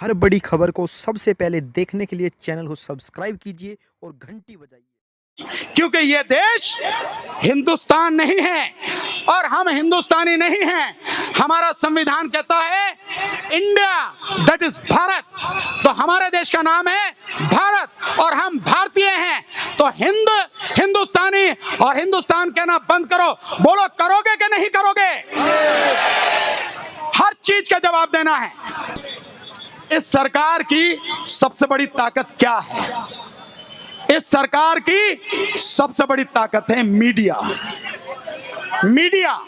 हर बड़ी खबर को सबसे पहले देखने के लिए चैनल को सब्सक्राइब कीजिए और घंटी बजाइए। क्योंकि ये देश हिंदुस्तान नहीं है और हम हिंदुस्तानी नहीं हैं। हमारा संविधान कहता है इंडिया, दैट इज भारत। तो हमारे देश का नाम है भारत और हम भारतीय हैं। तो हिंदुस्तानी और हिंदुस्तान कहना बंद करो। बोलो, करोगे कि नहीं करोगे? हर चीज का जवाब देना है। इस सरकार की सबसे बड़ी ताकत क्या है? इस सरकार की सबसे बड़ी ताकत है मीडिया। मीडिया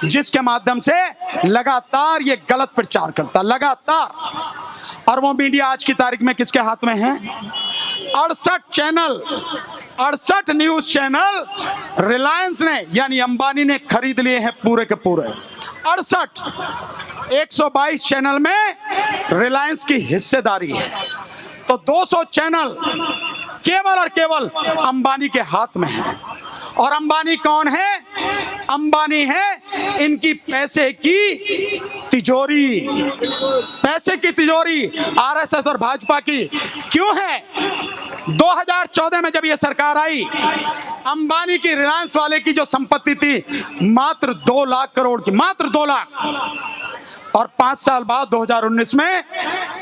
जिसके माध्यम से लगातार ये गलत प्रचार करता, लगातार। और वो मीडिया आज की तारीख में किसके हाथ में है? 68 चैनल, 68 न्यूज चैनल रिलायंस ने यानी अंबानी ने खरीद लिए हैं पूरे के पूरे। 68, 122 चैनल में रिलायंस की हिस्सेदारी है। तो 200 चैनल केवल और केवल अंबानी के हाथ में है। और अंबानी कौन है? अंबानी है इनकी पैसे की तिजोरी। पैसे की तिजोरी आरएसएस और भाजपा की क्यों है? 2014 में जब यह सरकार आई, अंबानी की रिलायंस वाले की जो संपत्ति थी मात्र 2 लाख करोड़ की, मात्र 2 लाख। और 5 साल बाद 2019 में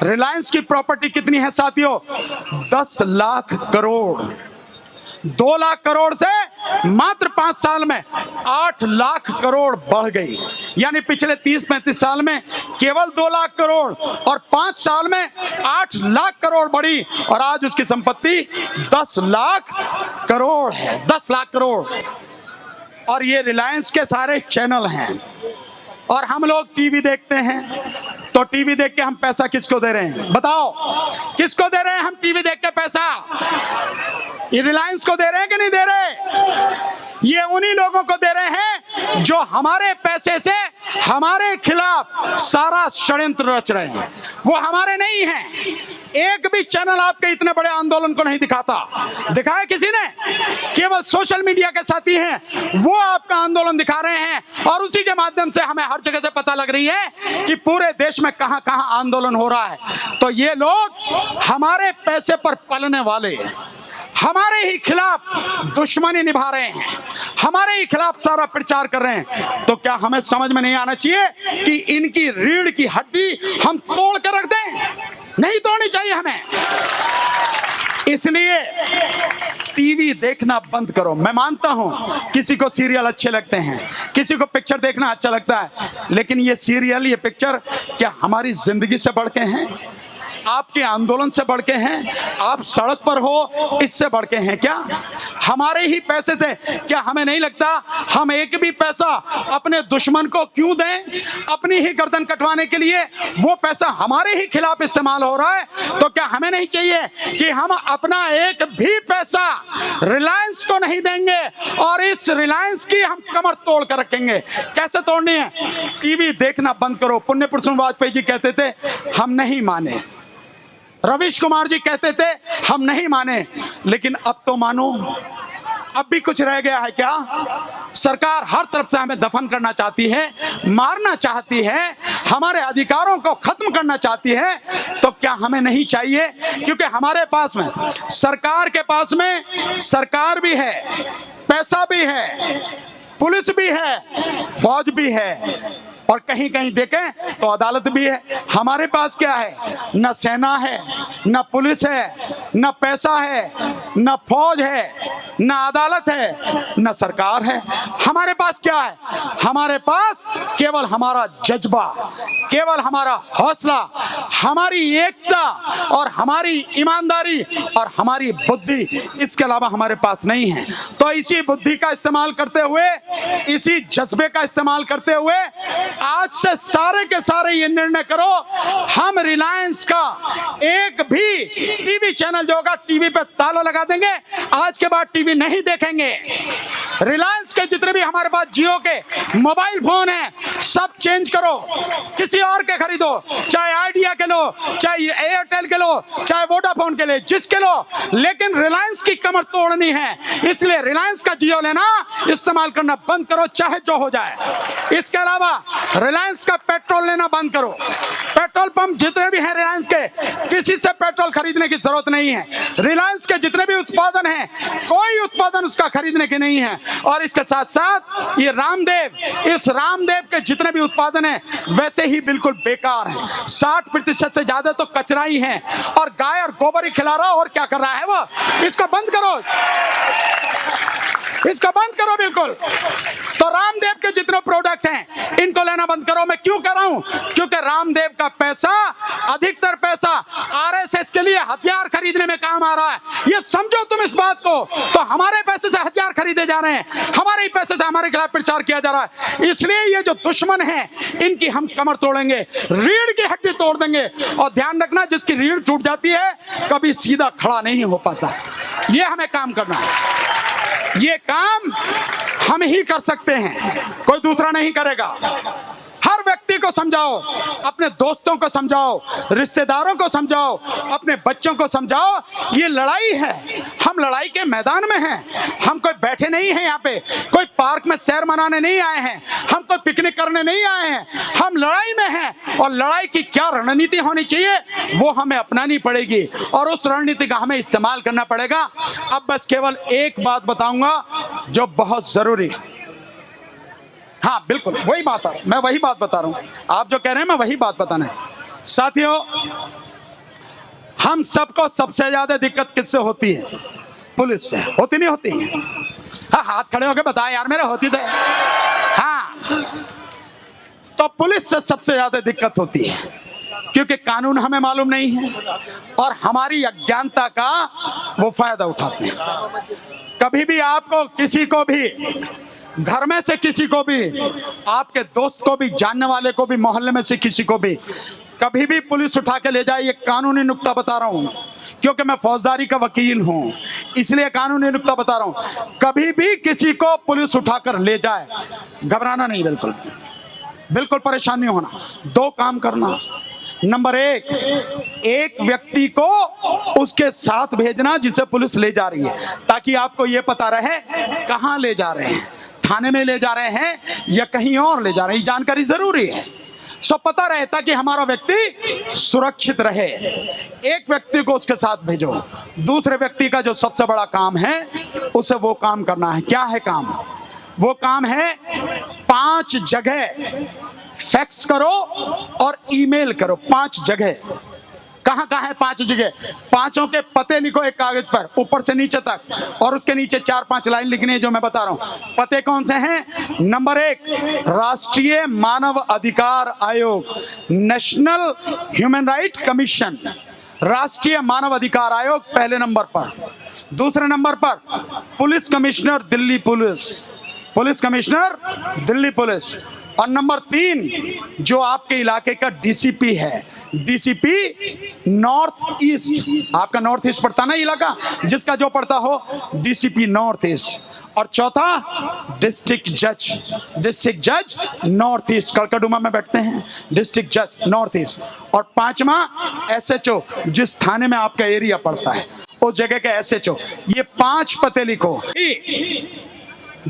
रिलायंस की प्रॉपर्टी कितनी है साथियों? 10 लाख करोड़। 2 लाख करोड़ से मात्र 5 साल में 8 लाख करोड़ बढ़ गई। यानी पिछले 30-35 साल में केवल 2 लाख करोड़ और 5 साल में 8 लाख करोड़ बढ़ी। और आज उसकी संपत्ति 10 लाख करोड़ है। 10 लाख करोड़। और ये रिलायंस के सारे चैनल हैं। और हम लोग टीवी देखते हैं, तो टीवी देख के हम पैसा किसको दे रहे हैं? बताओ, किसको दे रहे हैं हम टीवी देख के पैसा? ये रिलायंस को दे रहे हैं कि नहीं दे रहे? ये उन्हीं लोगों को दे रहे हैं जो हमारे पैसे से हमारे खिलाफ सारा षड्यंत्र रच रहे हैं। वो हमारे नहीं हैं। एक भी चैनल आपके इतने बड़े आंदोलन को नहीं दिखाता। दिखाया किसी ने? केवल सोशल मीडिया के साथी हैं, वो आपका आंदोलन दिखा रहे हैं। और उसी के माध्यम से हमें हर जगह से पता लग रही है कि पूरे देश में कहां कहां आंदोलन हो रहा है। तो ये लोग हमारे पैसे पर पलने वाले, हमारे ही खिलाफ दुश्मनी निभा रहे हैं, हमारे ही खिलाफ सारा प्रचार कर रहे हैं। तो क्या हमें समझ में नहीं आना चाहिए कि इनकी रीढ़ की हड्डी हम तोड़ कर रख दें? नहीं तोड़नी चाहिए हमें। इसलिए टीवी देखना बंद करो। मैं मानता हूं किसी को सीरियल अच्छे लगते हैं, किसी को पिक्चर देखना अच्छा लगता है, लेकिन ये सीरियल, ये पिक्चर क्या हमारी जिंदगी से बढ़ के हैं? आपके आंदोलन से बढ़ के हैं? आप सड़क पर हो इससे बढ़ के हैं क्या? हमारे ही पैसे से क्या हमें नहीं लगता हम एक भी पैसा अपने दुश्मन को क्यों दें? अपनी ही गर्दन कटवाने के लिए वो पैसा हमारे ही खिलाफ इस्तेमाल हो रहा है। तो क्या हमें नहीं चाहिए कि हम अपना एक भी पैसा रिलायंस को नहीं देंगे और इस रिलायंस की हम कमर तोड़ कर रखेंगे? कैसे तोड़नी है? टीवी देखना बंद करो। पुण्य पुरुष वाजपेयी जी कहते थे हम नहीं माने, रवीश कुमार जी कहते थे हम नहीं माने, लेकिन अब तो मानो। अब भी कुछ रह गया है क्या? सरकार हर तरफ से हमें दफन करना चाहती है, मारना चाहती है, हमारे अधिकारों को खत्म करना चाहती है। तो क्या हमें नहीं चाहिए? क्योंकि हमारे पास में, सरकार के पास में सरकार भी है, पैसा भी है, पुलिस भी है, फौज भी है, और कहीं कहीं देखें तो अदालत भी है। हमारे पास क्या है? न सेना है, न पुलिस है, न पैसा है, न फौज है, न अदालत है, न सरकार है। हमारे पास क्या है? हमारे पास केवल हमारा जज्बा, केवल हमारा हौसला, हमारी एकता और हमारी ईमानदारी और हमारी बुद्धि। इसके अलावा हमारे पास नहीं है। तो इसी बुद्धि का इस्तेमाल करते हुए, इसी जज्बे का इस्तेमाल करते हुए आज से सारे के सारे ये निर्णय करो, हम रिलायंस का एक भी टीवी चैनल जो होगा टीवी पे ताला लगा देंगे। आज के बाद टीवी टीवी नहीं देखेंगे। रिलायंस के जितने भी हमारे पास जियो के मोबाइल फोन हैं सब चेंज करो, किसी और के खरीदो, चाहे आइडिया के लो, चाहे एयरटेल के लो, चाहे वोडाफोन के ले, जिसके लो, लेकिन रिलायंस की कमर तोड़नी है। इसलिए रिलायंस का जियो लेना, इस्तेमाल करना बंद करो, चाहे जो हो जाए। इसके अलावा रिलायंस का पेट्रोल लेना बंद करो। पेट्रोल पंप जितने भी हैं रिलायंस के, किसी से पेट्रोल खरीदने की जरूरत नहीं है। रिलायंस के जितने भी उत्पादन हैं, कोई उत्पादन उसका खरीदने के नहीं है। और इसके साथ साथ ये इस रामदेव के जितने भी उत्पादन हैं वैसे ही बिल्कुल बेकार हैं। 60% से ज्यादा तो कचरा ही है, और गाय और गोबर ही खिला रहा, और क्या कर रहा है वो। इसको बंद करो, इसको बंद करो बिल्कुल। तो रामदेव के जितने प्रोडक्ट हैं इनको लेना बंद करो। मैं क्यों कर रहा हूं? क्योंकि रामदेव का पैसा, अधिकतर पैसा आरएसएस के लिए हथियार खरीदने में काम आ रहा है। ये समझो तुम इस बात को। तो हमारे पैसे से हथियार खरीदे जा रहे हैं, हमारे ही पैसे से हमारे खिलाफ प्रचार किया जा रहा है। इसलिए ये जो दुश्मन है इनकी हम कमर तोड़ेंगे, रीढ़ की हड्डी तोड़ देंगे। और ध्यान रखना, जिसकी रीढ़ टूट जाती है कभी सीधा खड़ा नहीं हो पाता। ये हमें काम करना है, ये काम हम ही कर सकते हैं, कोई दूसरा नहीं करेगा। हर व्यक्ति को समझाओ, अपने दोस्तों को समझाओ, रिश्तेदारों को समझाओ, अपने बच्चों को समझाओ। ये लड़ाई है, हम लड़ाई के मैदान में हैं। हम कोई बैठे नहीं हैं यहाँ पे, कोई पार्क में सैर मनाने नहीं आए हैं, हम कोई पिकनिक करने नहीं आए हैं। हम लड़ाई में हैं, और लड़ाई की क्या रणनीति होनी चाहिए वो हमें अपनानी पड़ेगी, और उस रणनीति का हमें इस्तेमाल करना पड़ेगा। अब बस केवल एक बात बताऊंगा जो बहुत जरूरी है। हाँ बिल्कुल, वही बात है, मैं वही बात बता रहा हूं। आप जो कह रहे हैं मैं वही बात बताना है। साथियों, हम सबको सबसे ज्यादा दिक्कत किससे होती है? पुलिस से। होती नहीं होती? हाँ, हाथ खड़े होकर बताए यार, मेरे होती थे। हाँ, तो पुलिस से सबसे ज्यादा दिक्कत होती है, क्योंकि कानून हमें मालूम नहीं है और हमारी अज्ञानता का वो फायदा उठाते हैं। कभी भी आपको किसी को भी, घर में से किसी को भी, आपके दोस्त को भी, जानने वाले को भी, मोहल्ले में से किसी को भी कभी भी पुलिस उठा के ले जाए, ये कानूनी नुक्ता बता रहा हूं, क्योंकि मैं फौजदारी का वकील हूं, इसलिए कानूनी नुक्ता बता रहा हूं। कभी भी किसी को पुलिस उठाकर ले जाए, घबराना नहीं, बिल्कुल बिल्कुल परेशान नहीं होना। दो काम करना। नंबर एक व्यक्ति को उसके साथ भेजना जिसे पुलिस ले जा रही है, ताकि आपको यह पता रहे कहां ले जा रहे हैं, थाने में ले जा रहे हैं या कहीं और ले जा रहे हैं। जानकारी जरूरी है, सो पता रहे, ताकि हमारा व्यक्ति सुरक्षित रहे। एक व्यक्ति को उसके साथ भेजो। दूसरे व्यक्ति का जो सबसे बड़ा काम है उसे वो काम करना है। क्या है काम? वो काम है 5 जगह फैक्स करो और ईमेल करो। 5 जगह। कहां कहां है 5 जगह? पांचों के पते लिखो एक कागज पर, ऊपर से नीचे तक, और उसके नीचे 4-5 लाइन लिखनी है जो मैं बता रहा हूं। पते कौन से हैं? नंबर 1, राष्ट्रीय मानव अधिकार आयोग, नेशनल ह्यूमन राइट कमीशन, राष्ट्रीय मानव अधिकार आयोग पहले नंबर पर। दूसरे नंबर पर police commissioner Delhi police, police commissioner Delhi police. और नंबर 3 जो आपके इलाके का डीसीपी है, डीसीपी नॉर्थ ईस्ट। आपका नॉर्थ ईस्ट पड़ता ना इलाका, जिसका जो पड़ता हो, डीसीपी नॉर्थ ईस्ट। और चौथा डिस्ट्रिक्ट जज, डिस्ट्रिक्ट जज नॉर्थ ईस्ट, कड़कड़डुमा में बैठते हैं डिस्ट्रिक्ट जज नॉर्थ ईस्ट। और 5वां एसएचओ, जिस थाने में आपका एरिया पड़ता है उस जगह का एसएचओ। ये 5 पते लिखो।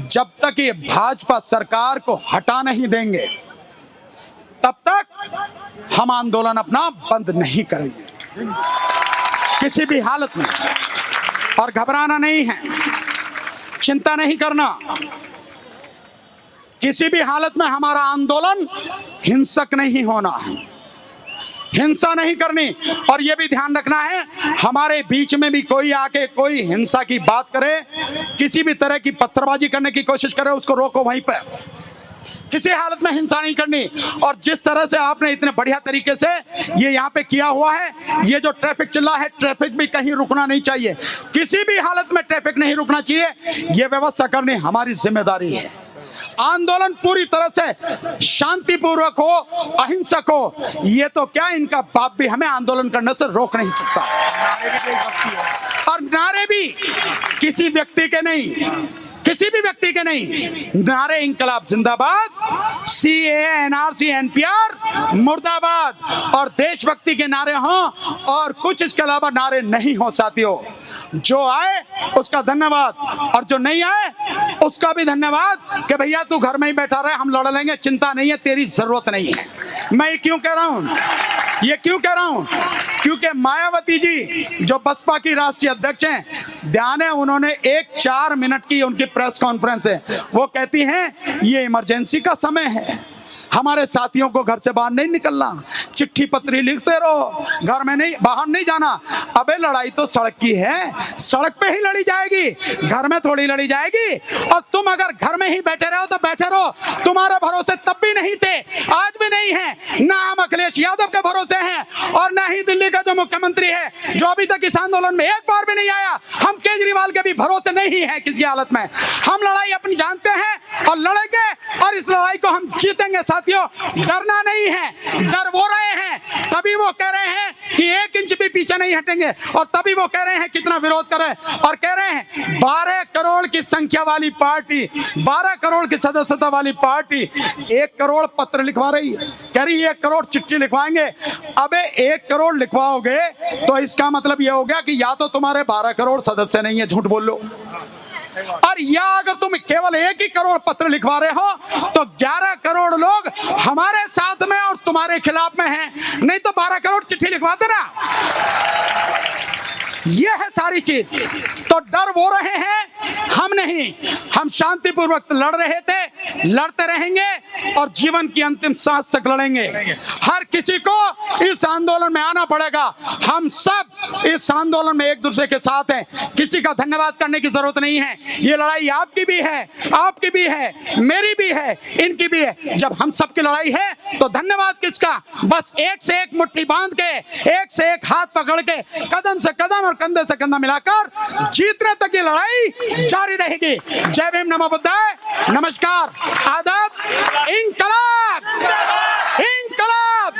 जब तक ये भाजपा सरकार को हटा नहीं देंगे तब तक हम आंदोलन अपना बंद नहीं करेंगे, किसी भी हालत में। और घबराना नहीं है, चिंता नहीं करना। किसी भी हालत में हमारा आंदोलन हिंसक नहीं होना है, हिंसा नहीं करनी। और यह भी ध्यान रखना है, हमारे बीच में भी कोई आके कोई हिंसा की बात करे, किसी भी तरह की पत्थरबाजी करने की कोशिश करे, उसको रोको वहीं पर। किसी हालत में हिंसा नहीं करनी। और जिस तरह से आपने इतने बढ़िया तरीके से ये यहाँ पे किया हुआ है, ये जो ट्रैफिक चल रहा है, ट्रैफिक भी कहीं रुकना नहीं चाहिए, किसी भी हालत में ट्रैफिक नहीं रुकना चाहिए। ये व्यवस्था करनी हमारी जिम्मेदारी है। आंदोलन पूरी तरह से शांतिपूर्वक हो, अहिंसक हो। ये तो क्या, इनका बाप भी हमें आंदोलन करने से रोक नहीं सकता। और और नारे भी किसी व्यक्ति के नहीं, किसी भी व्यक्ति के नहीं। नारे इंकलाब जिंदाबाद, CAA, NRC, NPR मुर्दाबाद और देशभक्ति के नारे हों और कुछ इसके अलावा नारे नहीं हो साथियों। जो आए उसका धन्यवाद और जो नहीं आए उसका भी धन्यवाद कि भैया तू घर में ही बैठा रहे, हम लड़ लेंगे, चिंता नहीं है, तेरी जरूरत नहीं है। मैं ये क्यों कह रहा हूं, ये क्यों कह रहा हूं? क्योंकि मायावती जी जो बसपा की राष्ट्रीय अध्यक्ष हैं, ध्यान है उन्होंने 4 मिनट की उनकी प्रेस कॉन्फ्रेंस है, वो कहती हैं ये इमरजेंसी का समय है, हमारे साथियों को घर से बाहर नहीं निकलना, चिट्ठी पत्री लिखते रहो, घर में नहीं, बाहर नहीं जाना। अबे लड़ाई तो सड़क की है, सड़क पे ही लड़ी जाएगी, घर में थोड़ी लड़ी जाएगी। और तुम अगर घर में ही बैठे रहो तो बैठे रहो, तुम्हारे भरोसे तब भी नहीं थे, आज भी नहीं है, ना हम अखिलेश यादव के भरोसे हैं और ना ही दिल्ली का जो मुख्यमंत्री है जो अभी तक इस आंदोलन में एक बार भी नहीं आया, हम केजरीवाल के भी भरोसे नहीं है किसी हालत में। हम लड़ाई अपनी जानते हैं और लड़ेंगे और इस लड़ाई को हम जीतेंगे साथियों। डरना नहीं है, डर वो रहे हैं तभी वो कह रहे हैं कि 1 इंच भी पीछे नहीं हटेंगे, और तभी वो कह रहे हैं कितना विरोध करें, और कह रहे हैं 12 करोड़ की संख्या वाली पार्टी, 12 करोड़ की सदस्यता वाली पार्टी 1 करोड़ पत्र लिखवा रही है, कह रही 1 करोड़ चिट्ठी लिखवाएंगे। अबे 1 करोड़ लिखवाओगे तो इसका मतलब ये हो गया कि या तो तुम्हारे 12 करोड़ सदस्य नहीं है, झूठ बोल लो, और या अगर तुम केवल 1 ही करोड़ पत्र लिखवा रहे हो तो 11 करोड़ लोग हमारे साथ में और तुम्हारे खिलाफ में हैं, नहीं तो 12 करोड़ चिट्ठी लिखवा देना। यह है सारी चीज। तो डर वो रहे हैं, हम नहीं। हम शांतिपूर्वक लड़ रहे थे, लड़ते रहेंगे और जीवन की अंतिम सांस तक लड़ेंगे। हर किसी को इस आंदोलन में आना पड़ेगा। हम सब इस आंदोलन में एक दूसरे के साथ हैं, किसी का धन्यवाद करने की जरूरत नहीं है। ये लड़ाई आपकी भी है, आपकी भी है, मेरी भी है, इनकी भी है। जब हम सबकी लड़ाई है तो धन्यवाद किसका? बस एक से एक मुट्ठी बांध के, एक से एक हाथ पकड़ के, कदम से कदम और कंधे से कंधा मिलाकर जीतने तक ये लड़ाई जारी रहेगी। जय भीम, नमो बुद्धाय, नमस्कार, आदाब, इंकलाब, इंकलाब।